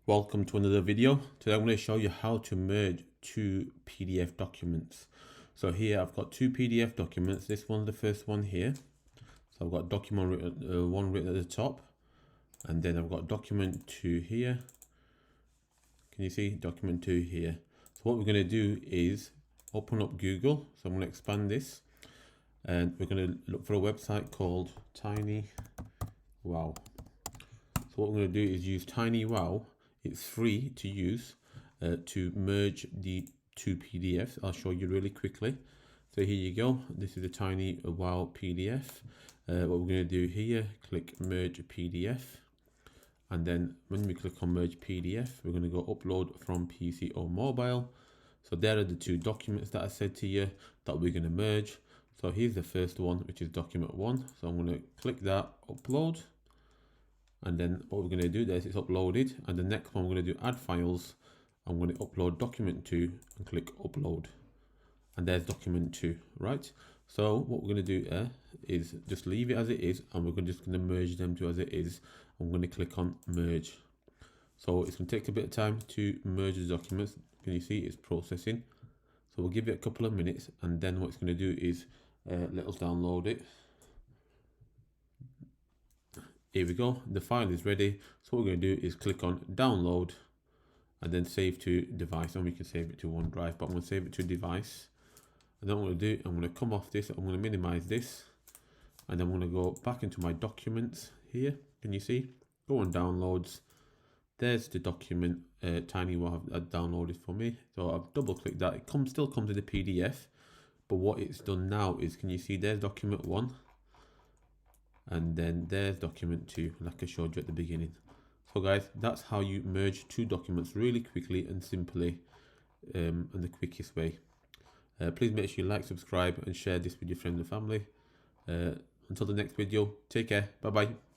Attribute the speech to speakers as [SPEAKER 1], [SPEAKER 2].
[SPEAKER 1] Welcome to another video. Today I'm going to show you how to merge two PDF documents. So here I've got two PDF documents. This one's the first one here. So I've got document one written at the top, and then I've got document 2 here. Can you see document 2 here? So what we're going to do is open up Google. So I'm going to expand this, and we're going to look for a website called TinyWow. So what we're going to do is use TinyWow. It's free to use to merge the two PDFs. I'll show you really quickly. So here you go. This is a TinyWow PDF. What we're going to do here, click merge PDF. And then when we click on merge PDF, we're going to go upload from PC or mobile. So there are the two documents that I said to you that we're going to merge. So here's the first one, which is document 1. So I'm going to click that, upload. And then what we're going to do there is it's uploaded, and the next one we're going to do add files. I'm going to upload document 2 and click upload, and there's document 2, right? So what we're going to do is just leave it as it is, and we're just going to merge them to as it is. I'm going to click on merge. So it's going to take a bit of time to merge the documents. Can you see it's processing? So we'll give it a couple of minutes, and then what it's going to do is let us download it. Here we go, the file is ready. So what we're going to do is click on download and then save to device, and we can save it to OneDrive, but I'm going to save it to device. And then what I'm going to do, I'm going to come off this, I'm going to minimize this, and then I'm going to go back into my documents here. Can you see? Go on downloads. There's the document TinyWow have downloaded for me. So I've double clicked that. It still comes in a PDF, but what it's done now is, can you see there's document 1? And then there's document 2, like I showed you at the beginning. So guys, that's how you merge two documents really quickly and simply, and the quickest way. Please make sure you like, subscribe, and share this with your friends and family. Until the next video, take care. Bye bye.